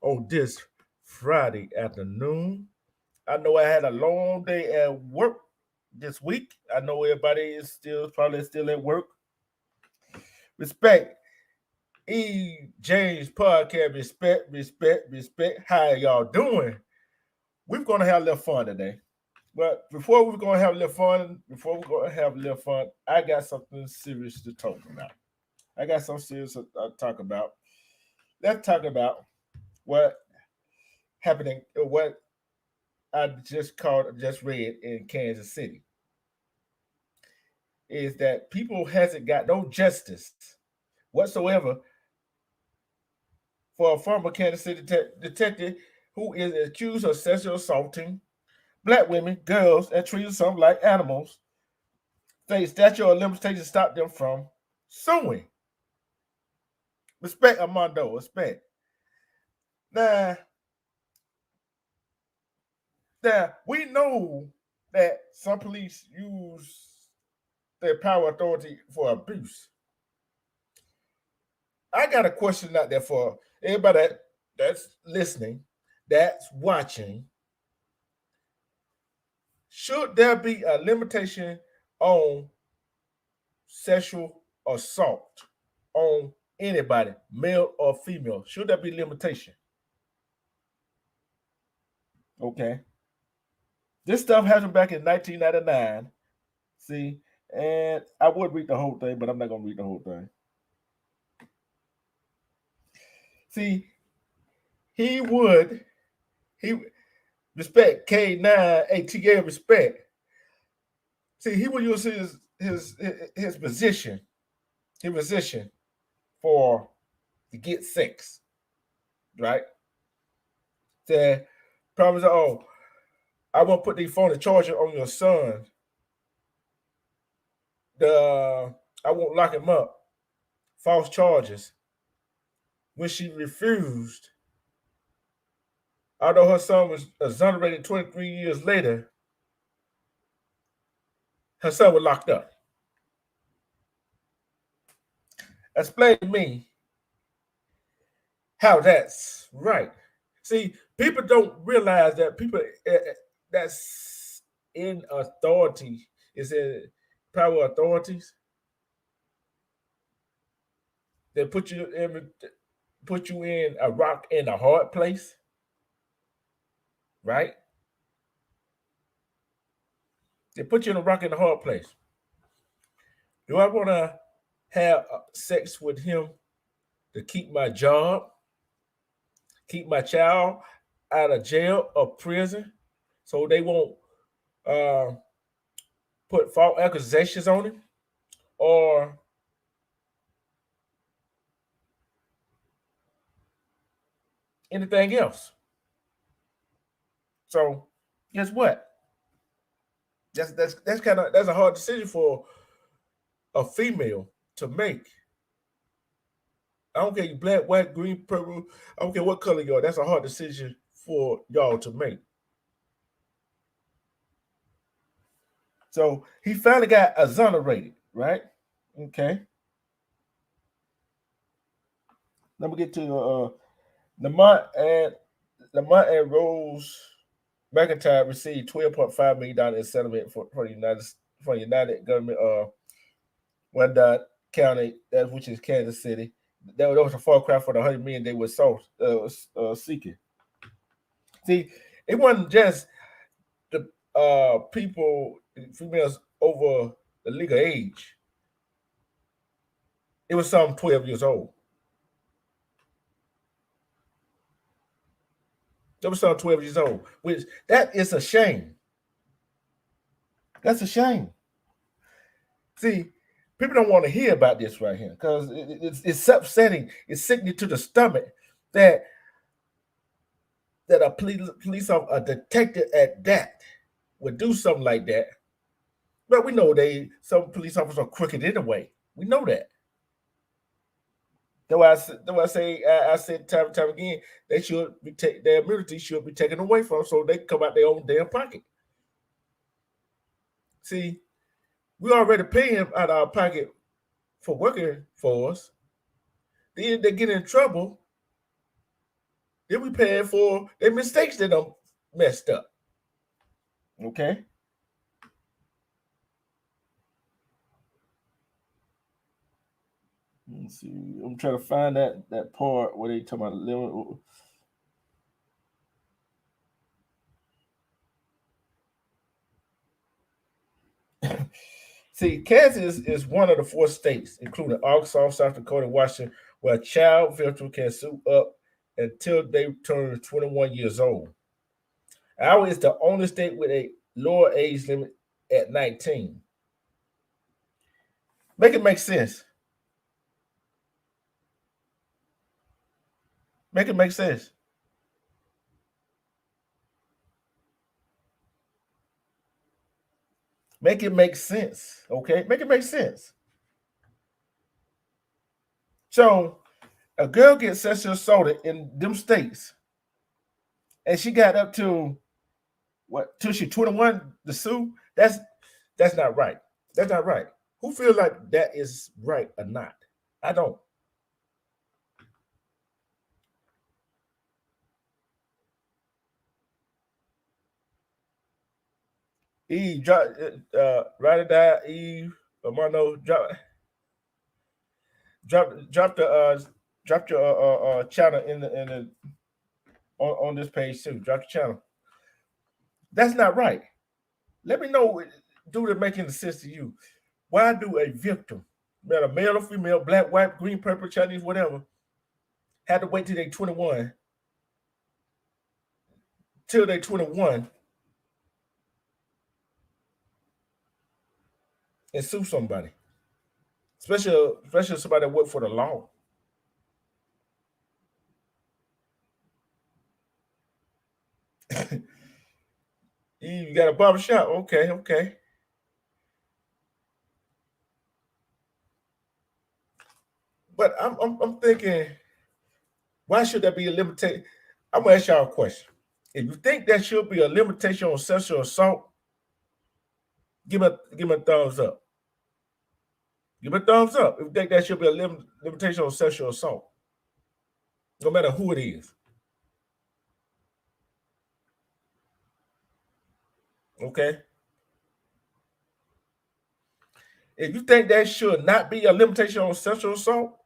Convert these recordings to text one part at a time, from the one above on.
on this Friday afternoon. I know I had a long day at work this week. I know everybody is still probably still at work. Respect. James podcast. Respect. How y'all doing? We're gonna have a little fun today. But before we're gonna have a little fun, I got something serious to talk about. I got something serious to talk about. Let's talk about what happening, what I just read in Kansas City is that people hasn't got no justice whatsoever for a former Kansas City detective who is accused of sexual assaulting black women, girls, and treating some like animals. State statute of limitations stop them from suing. Respect, Armando. Respect. Now, we know that some police use their power authority for abuse. I got a question out there for everybody that's listening, that's watching. Should there be a limitation on sexual assault on anybody, male or female? Should there be limitation? Okay. This stuff happened back in 1999. See, and I would read the whole thing, but I'm not gonna read the whole thing. See, he would he respect K9 ATA respect. See, he would use his position, for to get sex, right? Say, promise, oh, I won't put the phone charger on your son. I won't lock him up. False charges. When she refused, although her son was exonerated 23 years later, her son was locked up. Explain to me how that's right. See, people don't realize that people that's in authority is in power authorities. They put you in a rock in a hard place, right? They put you in a rock in a hard place. Do I want to have sex with him to keep my job, keep my child out of jail or prison, so they won't uh, put false accusations on him, or anything else? So, guess what? That's a hard decision for a female to make. I don't care you black, white, green, purple. I don't care what color you are. That's a hard decision for y'all to make. So he finally got exonerated, right? Okay. Let me get to Lamont and Rose McIntyre received $12.5 million in settlement for United Government Wyandotte County, that which is Kansas City. That was a far cry for the $100 million they were seeking. See, it wasn't just the people, females over the legal age. It was some 12 years old. There was some 12 years old, which that is a shame. That's a shame. See, people don't want to hear about this right here because it's upsetting. It's sickening to the stomach that a police officer, a detective at that, would do something like that. But we know some police officers are crooked anyway. We know that. Though I say I said time and time again, their immunity should be taken away from them so they can come out their own damn pocket. See, we already pay him out of our pocket for working for us. Then they get in trouble Then we paying for their mistakes that them messed up. Okay. Let's see. I'm trying to find that part where they talking about living. See, Kansas is one of the 4 states, including Arkansas, South Dakota, and Washington, where a child veteran can sue up until they turn 21 years old. Iowa is the only state with a lower age limit at 19. Make it make sense. Make it make sense. Make it make sense. Okay? Make it make sense. So a girl gets sexually assaulted in them states, and she got up to what till she 21 to sue. That's not right. That's not right. Who feels like that is right or not? I don't. Eve, drop, ride or die. Eve, Amano, drop the drop your channel in the on this page too. Drop the channel. That's not right. Let me know, do it making sense to you. Why do a victim, a male or female, black, white, green, purple, Chinese, whatever, had to wait till they 21, till they 21, and sue somebody, especially somebody that worked for the law? You got a barbershop? Okay, okay. But I'm thinking, why should there be a limitation? I'm gonna ask y'all a question. If you think there should be a limitation on sexual assault, give me a thumbs up. Give me a thumbs up if you think there should be a limitation on sexual assault, no matter who it is. Okay. If you think there should not be a limitation on sexual assault,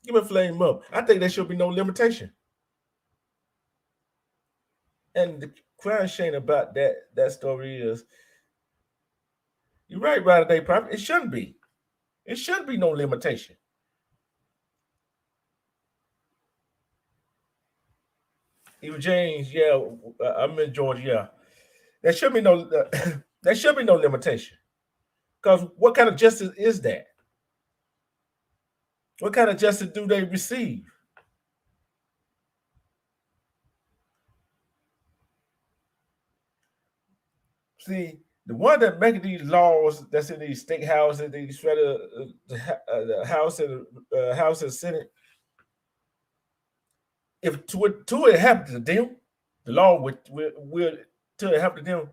give me a flame up. I think there should be no limitation. And the crying shame about that story is, you're right, Ryder Day Prophet. It shouldn't be. It shouldn't be no limitation. Even James, yeah, I'm in Georgia. Yeah, there should be no there should be no limitation. Because what kind of justice is that? What kind of justice do they receive? See, the one that making these laws that's in these state houses, these federal the House and House and Senate, if to it happened to them, the law will to it happen to them,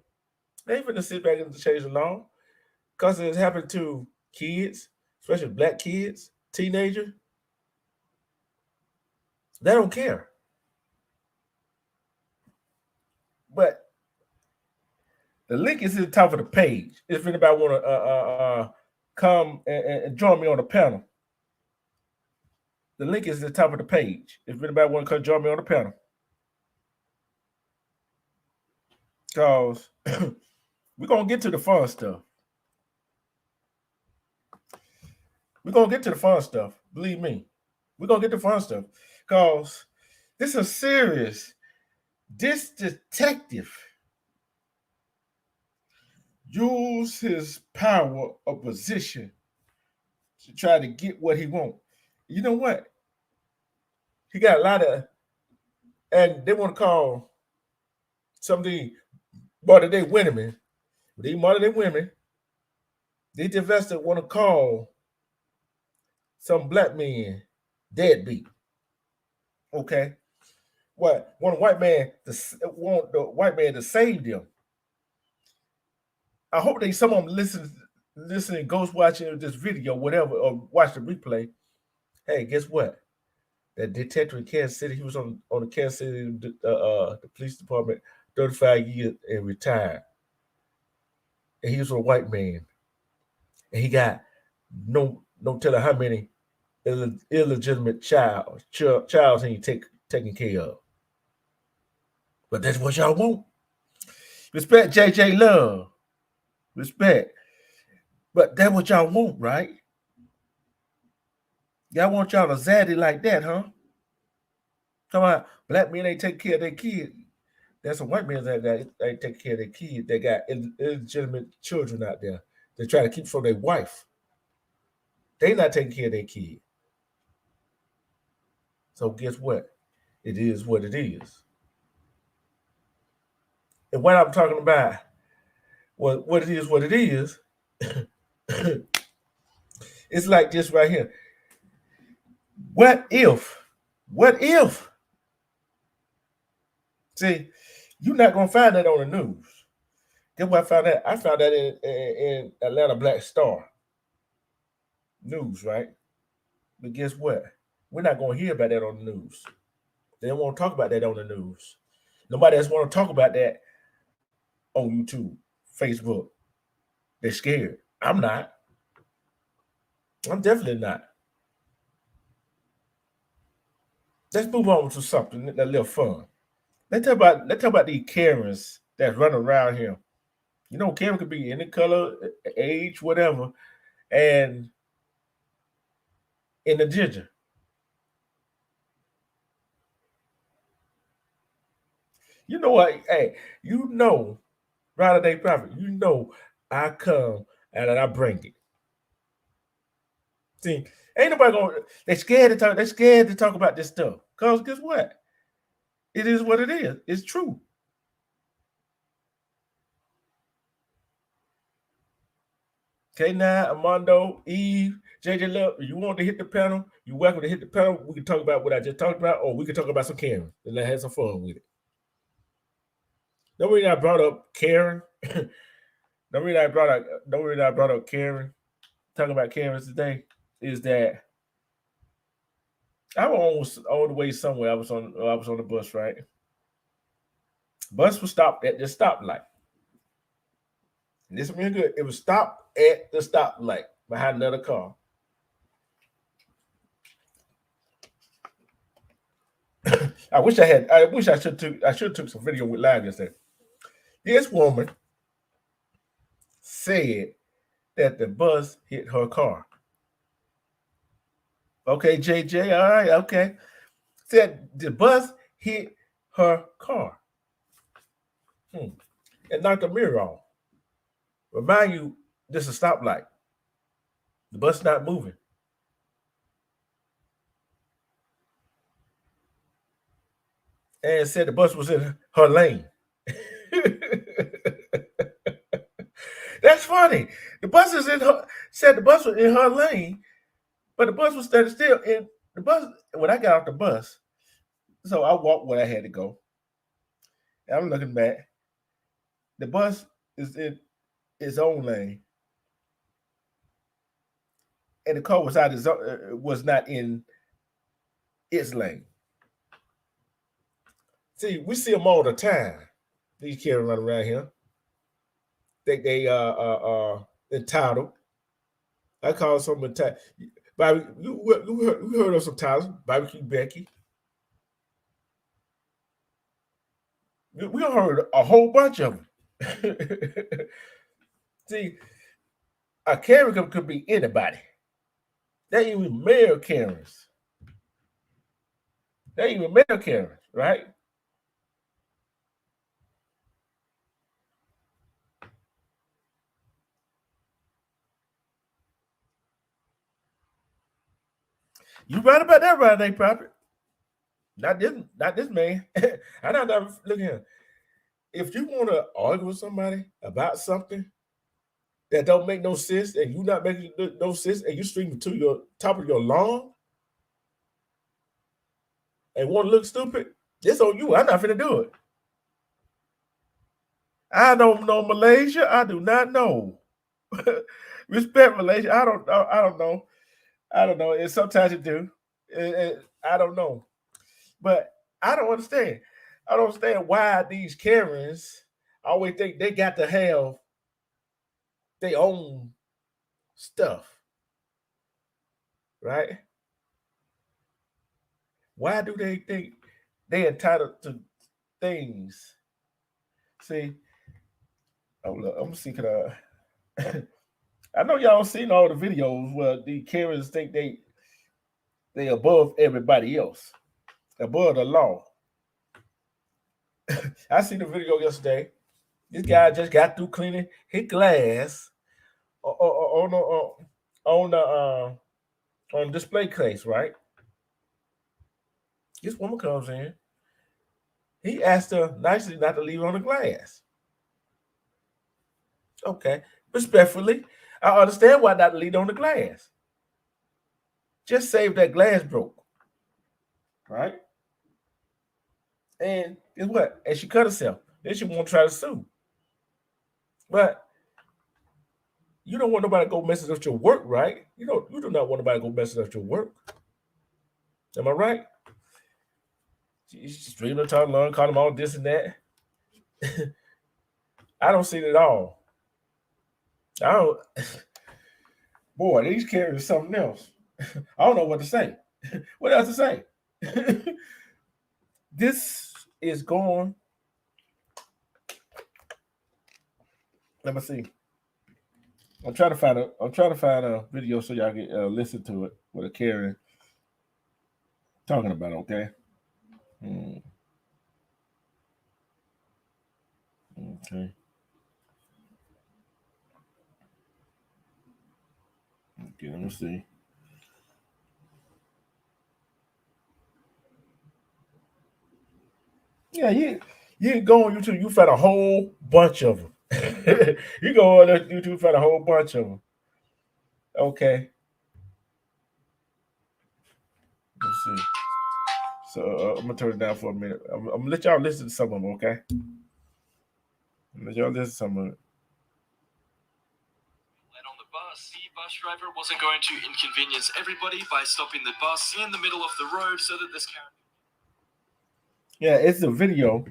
they ain't gonna sit back and change the law because it happened to kids, especially black kids, teenagers. They don't care. But the link is at the top of the page. If anybody want to come and join me on the panel, the link is at the top of the page. If anybody want to come join me on the panel, because we're gonna get to the fun stuff. We're gonna get to the fun stuff. Believe me, we're gonna get to the fun stuff because this is serious. This detective used his power of position to try to get what he want. You know what? He got a lot of, and they want to call some of the modern day women, these modern day women, these investors want to call some black men deadbeat. Okay, what want a white man to want the white man to save them? I hope they some of them listening, ghost watching this video, whatever, or watch the replay. Hey, guess what? That detective in Kansas City, he was on the Kansas City the police department 35 years and retired. And he was a white man. And he got no telling how many illegitimate child he taken care of. But that's what y'all want. Respect JJ Love. Respect. But that's what y'all want, right? Y'all want y'all to zaddy like that, huh? Come on, black men ain't take care of their kids. There's some white men that ain't take care of their kids. They got illegitimate children out there. They try to keep from their wife. They not taking care of their kid. So guess what? It is what it is. And what I'm talking about, what it is, it's like this right here. What if? What if? See, you're not gonna find that on the news. Guess what I found that? I found that in Atlanta Black Star news, right? But guess what? We're not gonna hear about that on the news. They don't want to talk about that on the news. Nobody else want to talk about that on YouTube, Facebook. They're scared. I'm not. I'm definitely not. Let's move on to something a little fun. Let's talk about these Karens that's running around here. You know, Karen could be any color, age, whatever, and in the ginger. You know what? Hey, you know, Rider Day Prophet, you know I come and I bring it. See, ain't nobody gonna they're scared to talk about this stuff. Cause guess what? It is what it is. It's true. Okay, now Armando, Eve, JJ Love, if you want to hit the panel, you're welcome to hit the panel. We can talk about what I just talked about, or we can talk about some Karen and let's have some fun with it. The reason I brought up Karen, the reason I brought up Karen, talking about Karen today, is that I was on the way somewhere. I was on the bus, right? Bus was stopped at the stoplight. And this is real good. It was stopped at the stoplight behind another car. I wish I should took some video with live yesterday. This woman said that the bus hit her car. Okay, JJ, all right, okay. Said the bus hit her car. And knocked the mirror off. Remind you, this is a stoplight. The bus not moving. And said the bus was in her lane. That's funny. The bus is in her said the bus was in her lane, but the bus was standing still. And the bus, when I got off the bus, so I walked where I had to go. And I'm looking back. The bus is in its own lane, and the car was not in its lane. See, we see them all the time. These kids run around here. They entitled. I call some entitled. Bobby, you heard of some titles? Barbecue Becky. We heard a whole bunch of them. See, a Karen could be anybody. They even male Karens. They even male Karens, right? You right about that, right? They probably not this man. I don't know. Look here. If you want to argue with somebody about something that don't make no sense, and you not making no sense, and you streaming to your top of your lawn and want to look stupid, it's on you. I'm not finna do it. I don't know Malaysia. I do not know. Respect Malaysia. I don't know. I don't know. And sometimes you do. I don't know. But I don't understand. I don't understand why these Karens always think they got to have their own stuff, right? Why do they think they entitled to things? See, oh look, I'm gonna see. Can I? I know y'all seen all the videos where the Karens think they above everybody else, above the law. I seen the video yesterday. This guy just got through cleaning his glass on the on display case, right? This woman comes in. He asked her nicely not to leave on the glass. Okay, respectfully, I understand why not to leave on the glass. Just save that glass broke, right? And guess what? And she cut herself. Then she won't try to sue. But you don't want nobody to go messing up your work, right? You do not want nobody to go messing up your work. Am I right? She's dreaming of talking, learn, calling them all this and that. I don't see it at all. I don't. Boy, these carrying something else. I don't know what to say. What else to say? This is going. Let me see. I'm trying to find a. I'm trying to find a video so y'all can listen to it with a Karen talking about. Okay. Okay. Okay. Let me see. Yeah, you go on YouTube, you find a whole bunch of them. You go on YouTube, find a whole bunch of them. Okay, let's see. So I'm gonna turn it down for a minute. I'm gonna let y'all listen to some of them. Okay, let y'all listen to some of it. On the bus, the bus driver wasn't going to inconvenience everybody by stopping the bus in the middle of the road so that this can. Yeah, it's a video.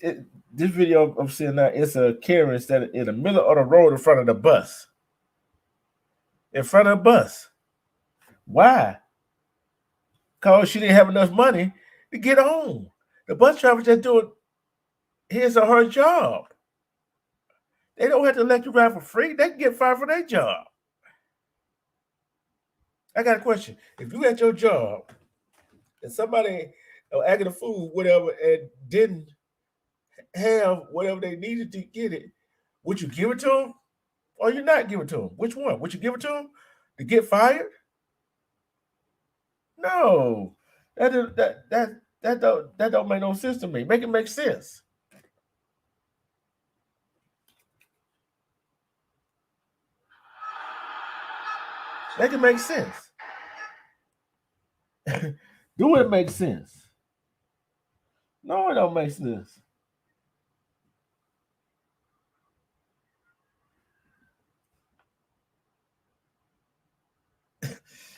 This video I'm seeing now, it's a Karen standing in the middle of the road in front of the bus. In front of the bus. Why? Because she didn't have enough money to get on. The bus driver just doing his or her job. They don't have to let you ride for free. They can get fired for their job. I got a question. If you at your job and somebody acting a fool, whatever, and didn't have whatever they needed to get it, would you give it to them or you not give it to them? Which one? Would you give it to them to get fired? No, that don't make no sense to me. Make it make sense. Make it make sense. Do it make sense? No, it don't make sense.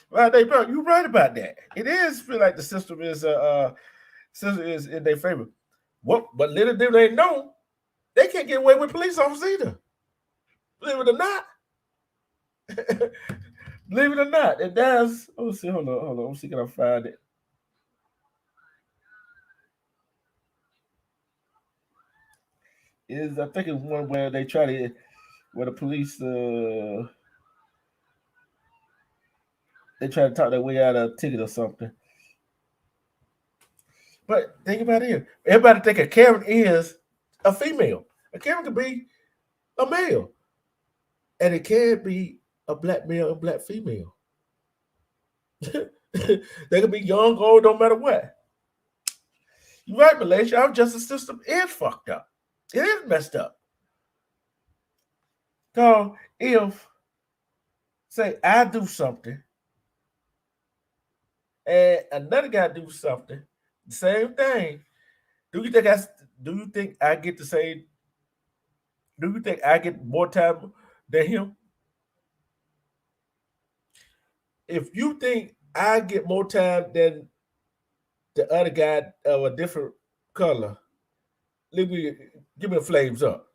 Well, you're right about that. It is feel like the system is in their favor. What? But little do they know, they can't get away with police officers either. Believe it or not. Believe it or not, it does. Oh, see, hold on. Let's see, can I find it? I think it's one where they try to, where the police they try to talk their way out of a ticket or something. But think about it. Everybody think a Karen is a female. A Karen could be a male. And it can be a black male and black female. They could be young, old, no matter what. You're right, Malaysia. Our justice system is fucked up. It is messed up. So if, say, I do something and another guy do something, the same thing, do you think I get to say? Do you think I get more time than him? if you think I get more time than the other guy of a different color, give me a flames up.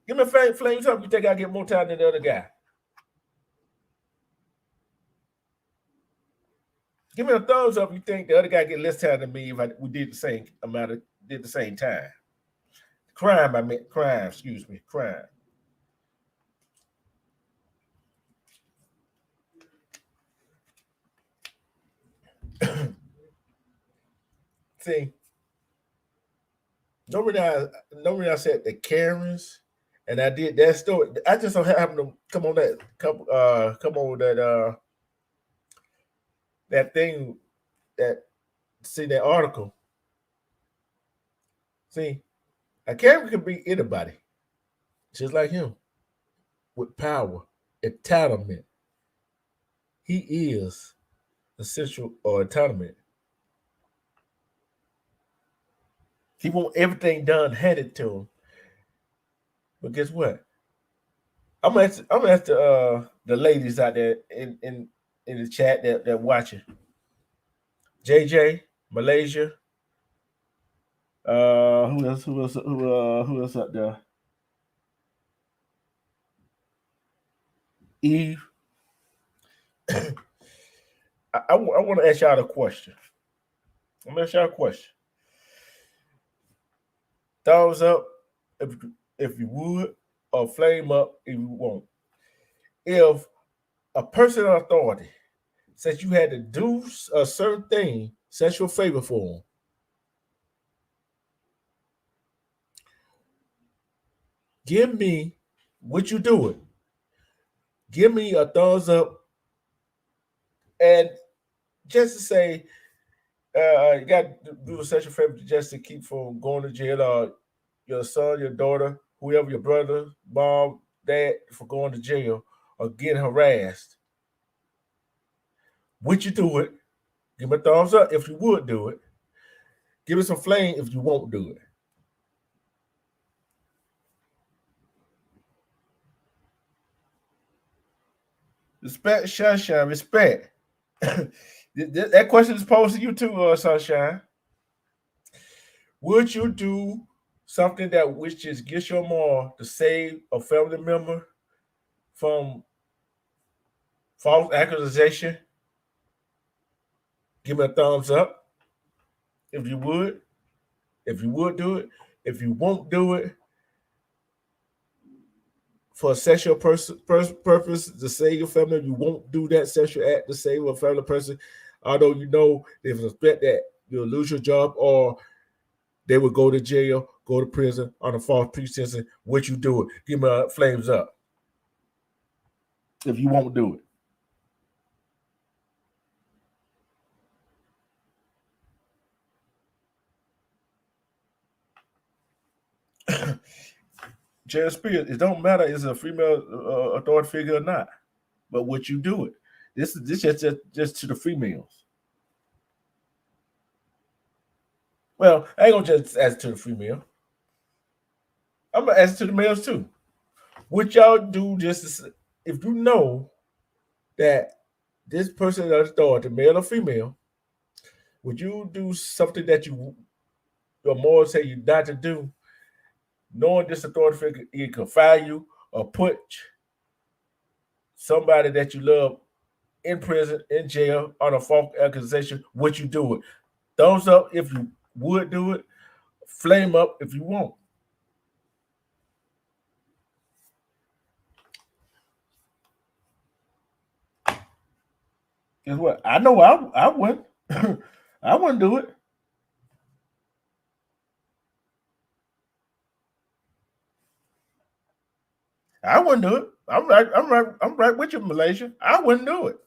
Give me a flames up. You think I get more time than the other guy? Give me a thumbs up. You think the other guy get less time than me if we did the same amount of did the same time? Crime, I meant crime. Excuse me, crime. See, normally I said the Karens, and I did that story. I just don't happen to come on that thing that see that article. See, a Karen can be anybody, just like him, with power, entitlement. He is essential or entitlement. He want everything done handed to him. But guess what? I'm gonna ask the ladies out there in the chat that watching. JJ, Malaysia. Who else? Who else out there? Eve. I want to ask y'all a question. I'm gonna ask y'all a question. Thumbs up if you would, or flame up if you won't. If a person of authority says you had to do a certain thing, set your favor for them, give me, would you do it? Give me a thumbs up, and just to say, you got to do a special favor just to keep from going to jail, or your son, your daughter, whoever, your brother, mom, dad, for going to jail or getting harassed. Would you do it? Give me a thumbs up if you would do it. Give me some flame if you won't do it. Respect, Sunshine, respect. That question is posed to you too, Sunshine. Would you do something that which is gets your mom to save a family member from false accusation? Give me a thumbs up if you would. If you would do it. If you won't do it for a sexual purpose to save your family, you won't do that sexual act to save a family person, although you know there's a threat that you'll lose your job or they will go to jail, go to prison on a false pretense. Would you do it? Give me a flames up if you won't do it. Jared Spears, it don't matter is a female authority figure or not, but would you do it? This is just to the females. Well, I ain't gonna just ask to the female. I'm gonna ask to the males too. Would y'all do just if you know that this person of authority, male or female, would you do something that your morals say you not to do, knowing this authority figure it can fire you or put somebody that you love in prison, in jail, on a false accusation? Would you do it? Thumbs up if you would do it. Flame up if you won't. Guess what? I know I wouldn't. I wouldn't do it. I wouldn't do it. I'm right with you, Malaysia. I wouldn't do it.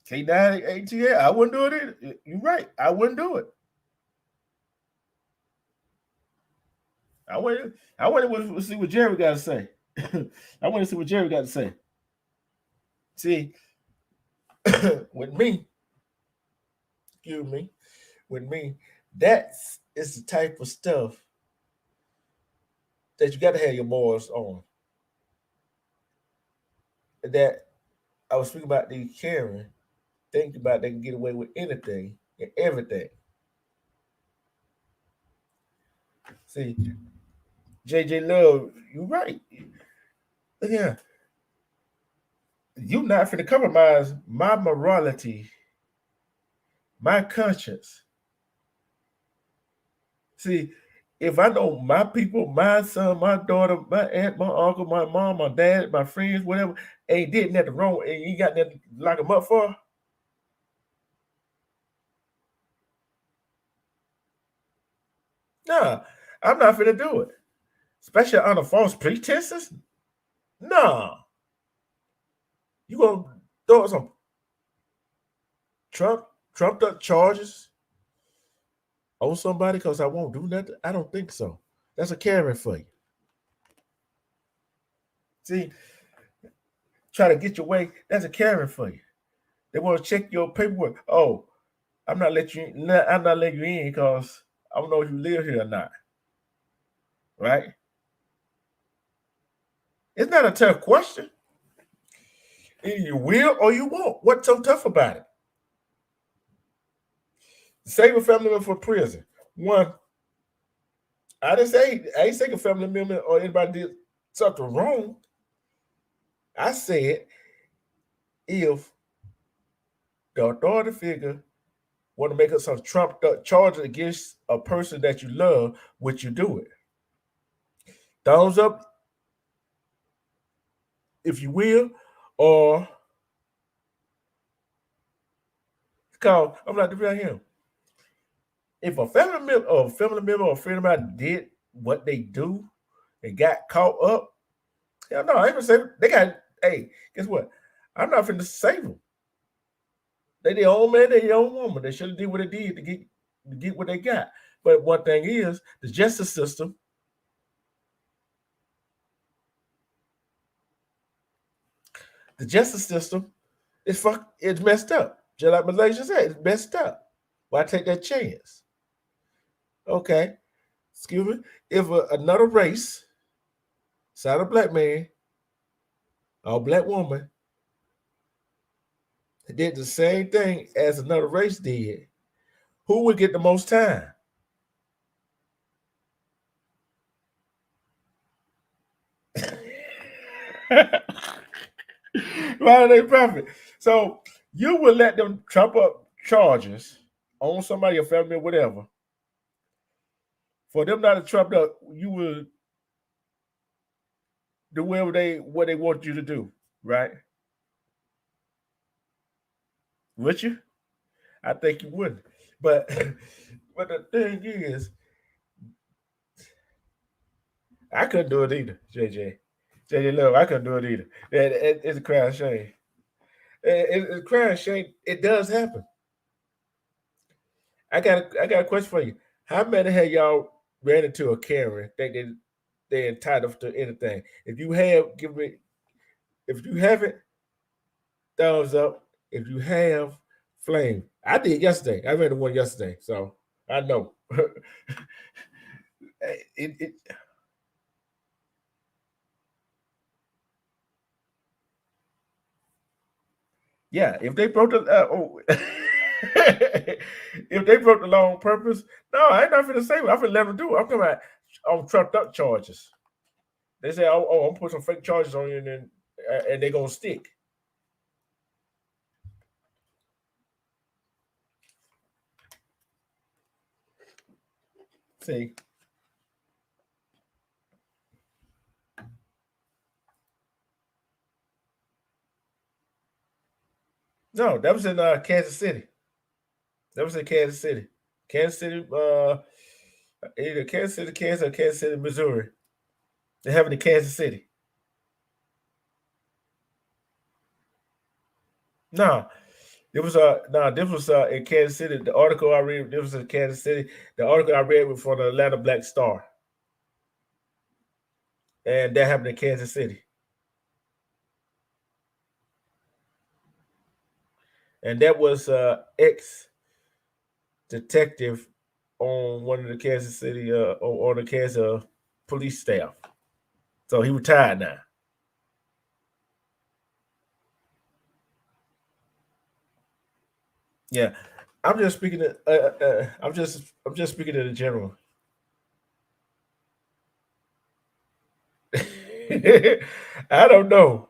K9 ATA, I wouldn't do it either. You're right. I wouldn't do it. I want to see what Jerry got to say. I want to see what Jerry got to say. See, with me, excuse me, with me, that's the type of stuff that you got to have your morals on. That I was speaking about the Karen, think about they can get away with anything and everything. See, JJ Love, you're right. Yeah, you not finna compromise my morality, my conscience. See, if I know my people, my son, my daughter, my aunt, my uncle, my mom, my dad, my friends, whatever, ain't did nothing wrong, and you got nothing to lock them up for, nah, I'm not finna do it. Especially under false pretenses. Nah, you gonna throw some Trump trumped up charges on somebody because I won't do nothing? I don't think so. That's a Karen for you. See, try to get your way. That's a Karen for you. They want to check your paperwork. Oh, I'm not letting you in because I don't know if you live here or not. Right? It's not a tough question. Either you will or you won't. What's so tough about it? Save a family member for prison. One, I ain't saying a family member or anybody did something wrong. I said if the authority figure want to make up some trumped up charges against a person that you love, would you do it? Thumbs up if you will, or cause I'm not different him. If a family member or friend of mine did what they do and got caught up, hell no, I ain't gonna say they got. Hey, guess what? I'm not finna save them. They their own man, they their own woman. They should have did what they did to get what they got. But one thing is, the justice system, the justice system it's messed up. Just like Malaysia said, it's messed up. Why take that chance? Okay, excuse me. If another race, side of black man or black woman, did the same thing as another race did, who would get the most time? Why are they profit? So you would let them trump up charges on somebody, your family, or whatever. For them not to trump up, you would do what they want you to do, right? Would you? I think you wouldn't. But but the thing is, I couldn't do it either, JJ Love, I couldn't do it either. It's a crying shame. It's a crying shame. It does happen. I got a question for you. How many have y'all ran into a Karen think they're entitled to anything? If you have, give me. If you haven't, thumbs up. If you have, flame. I did yesterday. I ran the one yesterday, so I know. it yeah, if they broke the if they broke the law on purpose, no, I ain't not finna say it. I'm finna let them do it. I'm talking about on trucked up charges. They say, I'm put some fake charges on you, and they gonna stick. See, no, that was in Kansas City. That was in Kansas City. Kansas City, either Kansas City, Kansas, or Kansas City, Missouri. They have it in Kansas City. No, it was no, this was in Kansas City. The article I read, this was in Kansas City. The article I read was from the Atlanta Black Star, and that happened in Kansas City. And that was ex detective on one of the Kansas City on the Kansas police staff. So he retired now. Yeah, I'm just speaking. I'm just speaking in general. I don't know.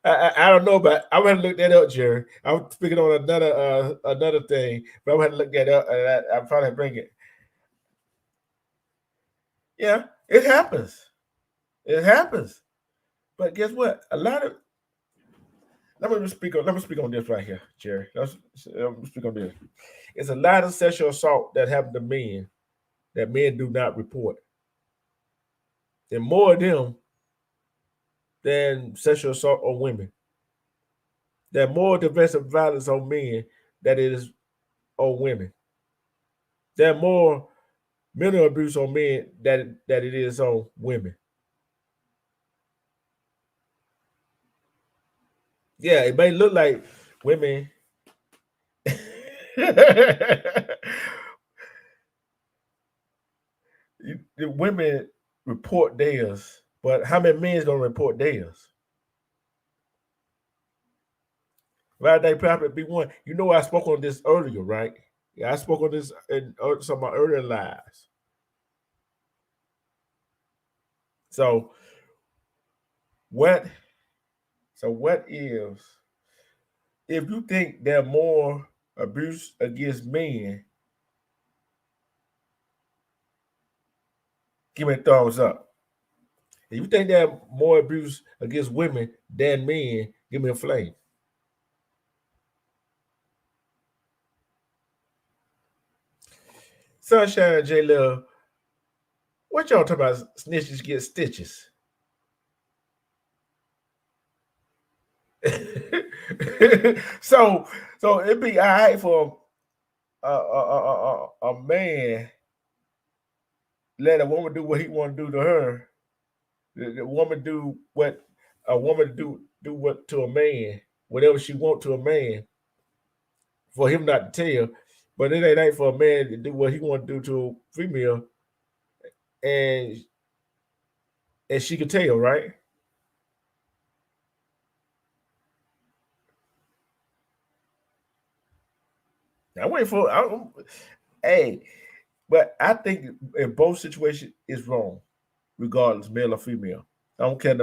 I don't know, but I'm gonna look that up, Jerry. I'm speaking on another thing, but I'm gonna look that up, and I'll probably bring it. Yeah, it happens. It happens. But guess what? A lot of let me speak on this right here, Jerry. Let me speak on this. It's a lot of sexual assault that happen to men that men do not report. And more of them than sexual assault on women. There are more domestic violence on men than it is on women. There are more mental abuse on men that it is on women. Yeah, it may look like women. The women report theirs, but how many men don't report theirs? Right, they probably be one. You know, I spoke on this earlier, right? Yeah, I spoke on this in some of my earlier lives. So what? So what is if you think there's more abuse against men? Give me a thumbs up. If you think there's more abuse against women than men, give me a flame. Sunshine and J Love, what y'all talking about? Snitches get stitches. so it'd be all right for a man let a woman do what he want to do to her. The woman do what a woman do what to a man, whatever she want to a man, for him not to tell. But it ain't for a man to do what he want to do to a female, and she can tell, right? I wait for. Hey, but I think in both situations it's wrong, regardless, male or female. I don't care.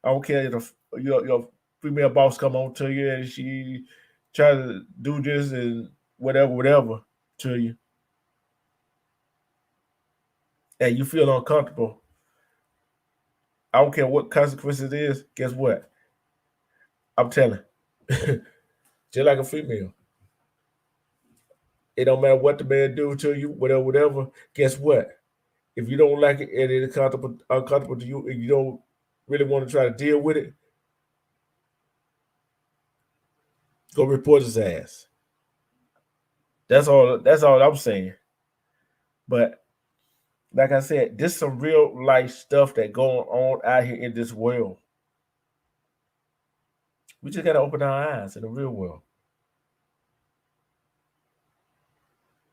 I don't care if your female boss come on to you and she try to do this and whatever to you, and you feel uncomfortable. I don't care what consequences it is. Guess what? I'm telling. Just like a female, it don't matter what the man do to you, whatever. Guess what? If you don't like it and it's uncomfortable to you, and you don't really want to try to deal with it, go report his ass. That's all. That's all I'm saying. But like I said, this is some real life stuff that going on out here in this world. We just gotta open our eyes in the real world.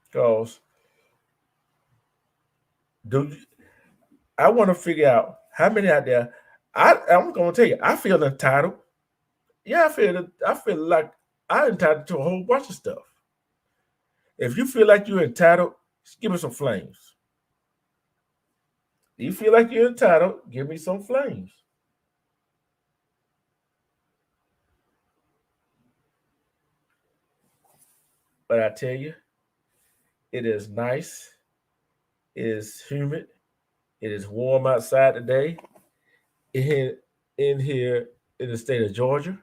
Because do I want to figure out how many out there. I'm gonna tell you, I feel entitled. Yeah, I feel like I'm entitled to a whole bunch of stuff. If you feel like you're entitled, just give me some flames. You feel like you're entitled, give me some flames. But I tell you, it is nice. It is humid. It is warm outside today. In here in the state of Georgia.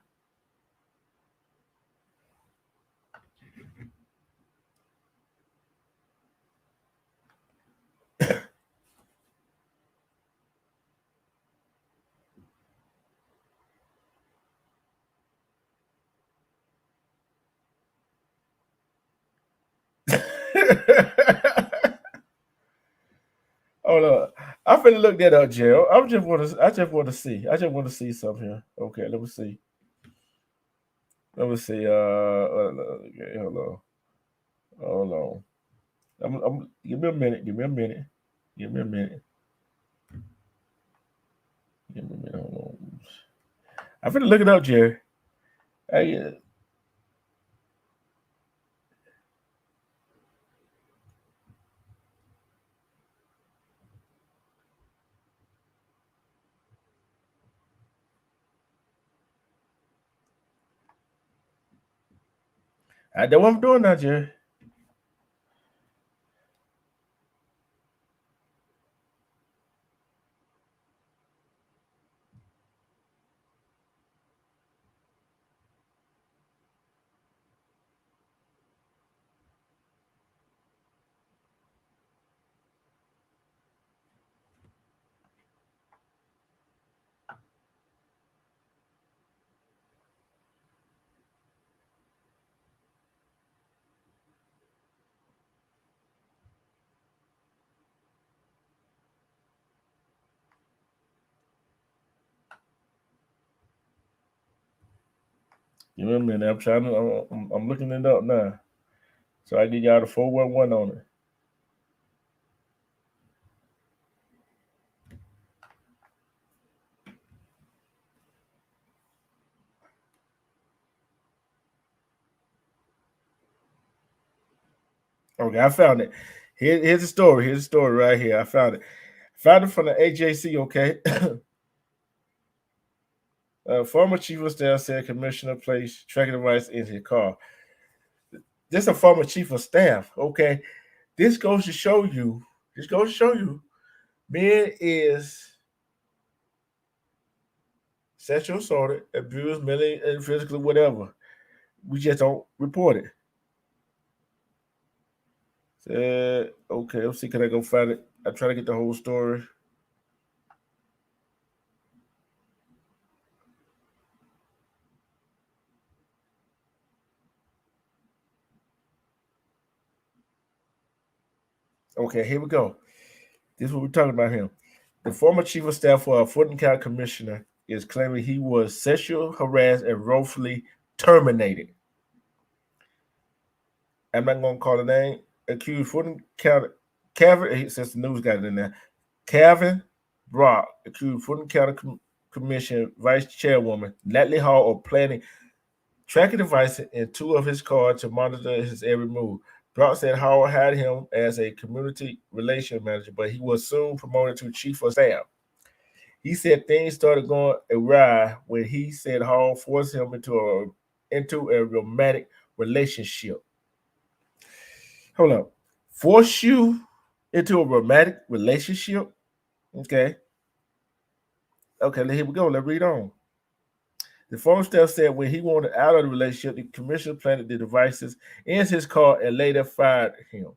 Hold on. I'm finna look that up, Gerald. I just want to see. I just want to see something here. Okay, let me see. Let me see. Okay, hold on. Hold on. Give me a minute. Give me a minute. Give me a minute. I'm finna look it up, Jerry. I know what I'm doing now, Jerry. Give me a minute. I'm trying to. I'm looking it up now, so I get y'all the 411 on it. Okay, I found it. Here's the story. Here's the story right here. I found it. Found it from the AJC. Okay. Former chief of staff said commissioner placed tracking device in his car. This is a former chief of staff. Okay. This goes to show you. Men is sexual assaulted, abused, mentally and physically, whatever. We just don't report it. Okay, let's see. Can I go find it? I try to get the whole story. Okay, here we go. This is what we're talking about here. The former chief of staff for a Fulton County commissioner is claiming he was sexually harassed and wrongfully terminated. I'm not going to call the name. Accused Fulton County Calvin, since the news got it in there, Calvin Brock accused Fulton County Commission Vice Chairwoman Natalie Hall of planting tracking devices in two of his cars to monitor his every move. Brock said Howard hired him as a community relations manager, but he was soon promoted to chief of staff. He said things started going awry when he said Hall forced him into a romantic relationship. Hold up. Force you into a romantic relationship? Okay. Okay, here we go. Let's read on. The former staff said when he wanted out of the relationship, the commissioner planted the devices in his car and later fired him.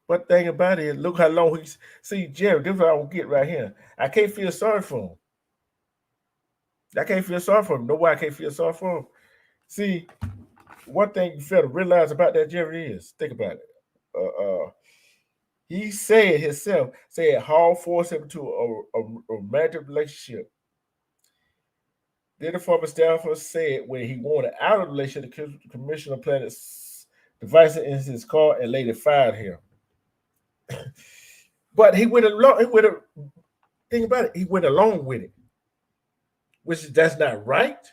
But thing about it, look how long he's. See, Jerry, this is what I don't get right here. I can't feel sorry for him. I can't feel sorry for him. No way I can't feel sorry for him. See, one thing you fail to realize about that, Jerry, is think about it. He said himself, Hall forced him to a romantic relationship. Then the former staffer said when he wanted out of the relationship, the commissioner planted devices in his car and later fired him. But he went along. Think about it. He went along with it, which that's not right.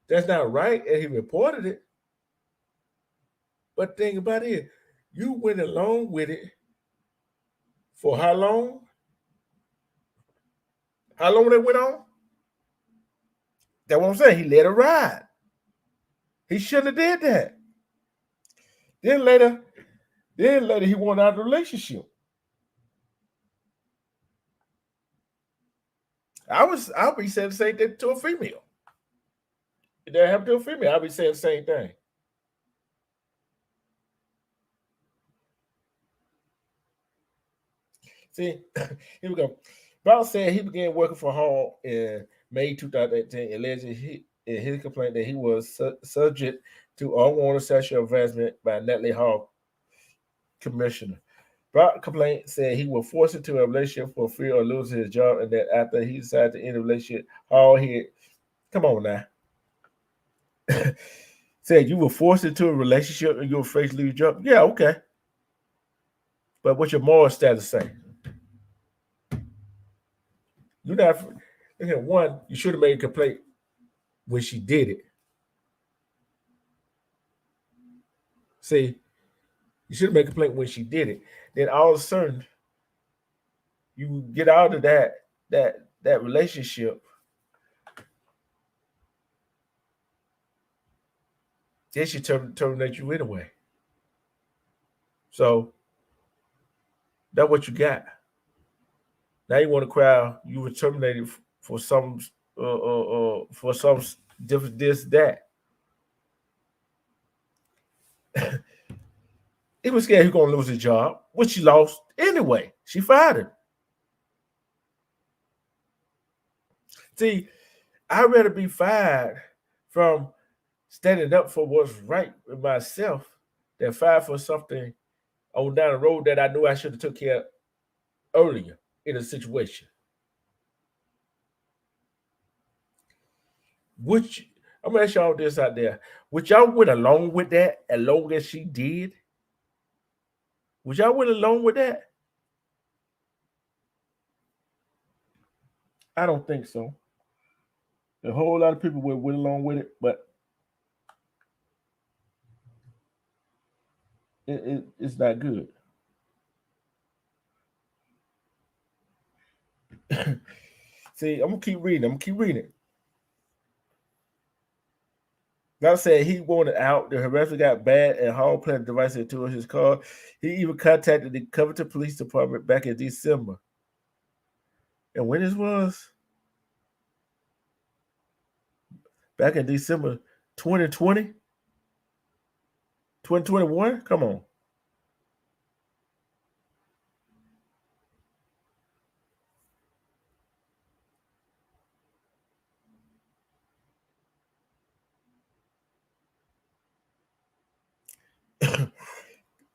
That's not right, and he reported it. But think about it. You went along with it for how long? How long that went on? That's what I'm saying. He let it ride. He shouldn't have did that. Then later he wanted out of the relationship. I'll be saying the same thing to a female. If that happened to a female, I'll be saying the same thing. See, here we go. Brown said he began working for Hall in May 2018, alleging in his complaint that he was subject to unwanted sexual harassment by Natalie Hall, commissioner. Brock's complaint said he was forced into a relationship for fear of losing his job, and that after he decided to end the relationship, Hall had, come on now, said you were forced into a relationship and you were afraid to lose your job. Yeah, okay. But what's your moral status say? You're not. One, you should have made a complaint when she did it. See, you should have made a complaint when she did it. Then all of a sudden, you get out of that relationship. Then she terminate you anyway. So that's what you got. Now you want to cry you were terminated for some different this that. He was scared he was gonna lose his job, which he lost anyway. She fired him. See, I'd rather be fired from standing up for what's right with myself than fired for something on down the road that I knew I should have took care of earlier in a situation. Which I'm gonna ask y'all this out there. Would y'all went along with that as long as she did? Would y'all went along with that? I don't think so. A whole lot of people went along with it, but it's not good. See, I'm gonna keep reading. Now said he wanted out. The harasser got bad and Hall planted device into his car. He even contacted the Covington Police Department back in December. And when this was? Back in December 2020? 2021? Come on.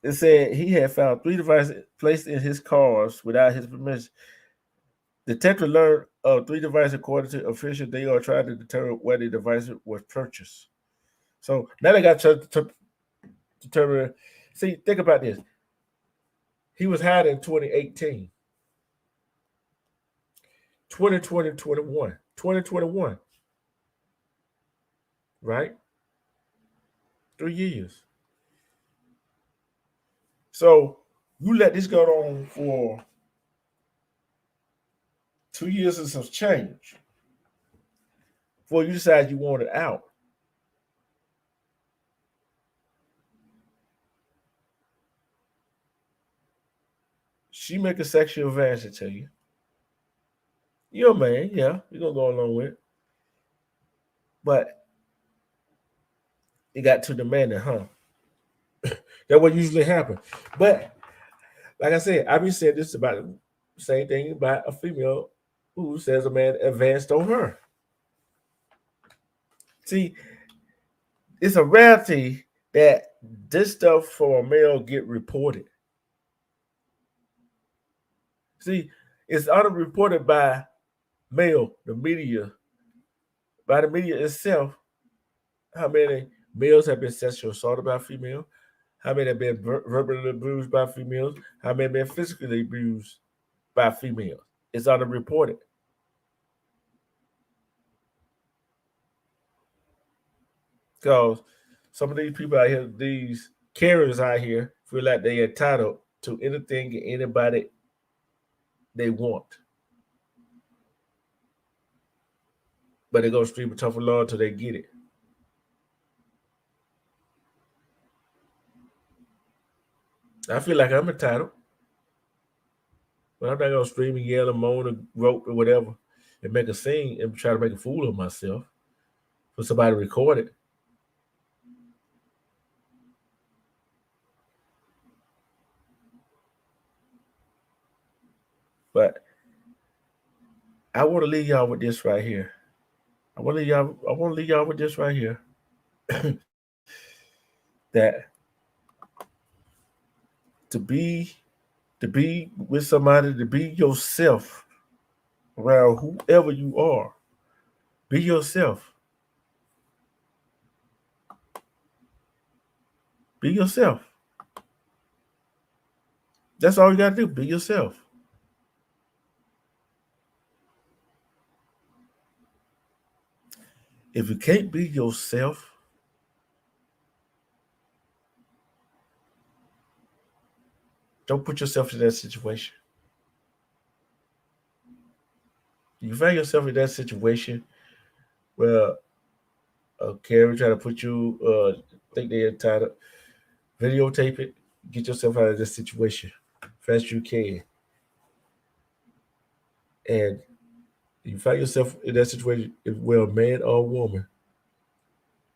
It said he had found 3 devices placed in his cars without his permission. Detective learned of 3 devices according to officials. They are trying to determine where the device was purchased. So now they got to determine. See, think about this. He was hired in 2018. 2020, 2021. Right? 3 years. So you let this go on for 2 years and some change before you decide you want it out. She make a sexual advance to you. You're a man, yeah, you're gonna go along with it. But it got too demanding, huh? That's what usually happens. But like I said, I've been saying this about the same thing about a female who says a man advanced on her. See, it's a rarity that this stuff for a male get reported. See, it's unreported by male, the media, by the media itself. How many males have been sexually assaulted by female? How many have been verbally abused by females? How many have been physically abused by females? It's underreported. Because some of these people out here, these carriers out here, feel like they're entitled to anything and anybody they want. But they're going to stream a tougher law until they get it. I feel like I'm entitled. But I'm not going to scream and yell and moan and rope or whatever and make a scene and try to make a fool of myself for somebody to record it. But I want to leave y'all with this right here. I want to leave y'all with this right here. That to be with somebody, to be yourself around whoever you are. Be yourself. Be yourself. That's all you got to do. Be yourself. If you can't be yourself, don't put yourself in that situation. You find yourself in that situation where a carrier try to put you, think they're entitled, videotape it, get yourself out of this situation fast you can. And you find yourself in that situation where a man or a woman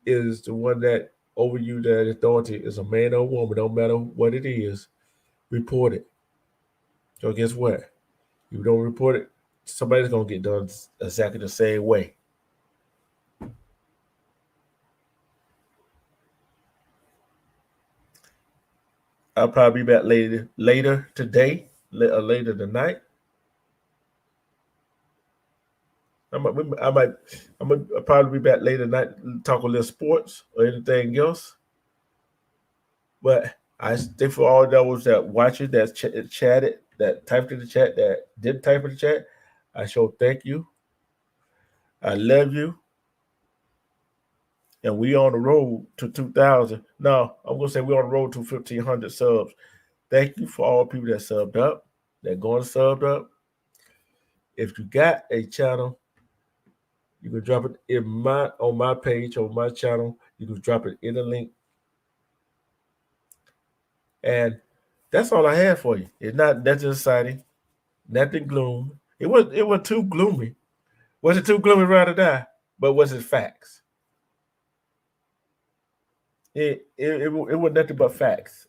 is the one that over you, that authority is a man or a woman, no matter what it is, report it. So guess what? You don't report it, somebody's gonna get done exactly the same way. I'll probably be back later today, later tonight. I might, I might, I'm gonna probably be back later tonight, talk a little sports or anything else. But I think for all those that watching, that chatted, that typed in the chat, that didn't type in the chat, I sure thank you. I love you. And we on the road to 2,000. No, I'm gonna say we're on the road to 1,500 subs. Thank you for all people that subbed up, that going to subbed up. If you got a channel, you can drop it on my page, on my channel. You can drop it in the link. And that's all I have for you. It's not nothing exciting, nothing gloom. It was too gloomy. Was it too gloomy rather die? But was it facts? It was nothing but facts.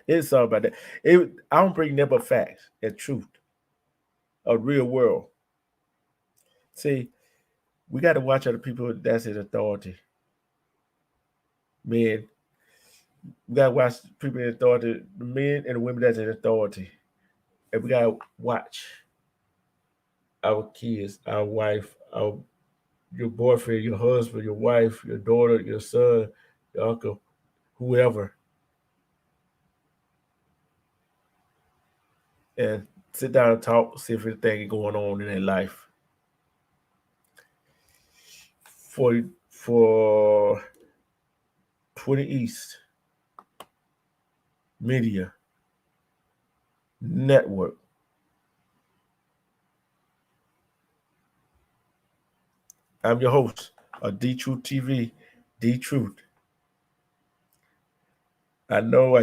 It's all about that. I don't bring nothing but facts and truth, a real world. See, we got to watch other people that's in authority. Men, we got to watch people in authority, the men and the women that's in authority. And we got to watch our kids, our wife, your boyfriend, your husband, your wife, your daughter, your son, your uncle, whoever, and sit down and talk, see if anything is going on in their life. For 20 East Media Network, I'm your host of D Truth TV, D Truth. I know I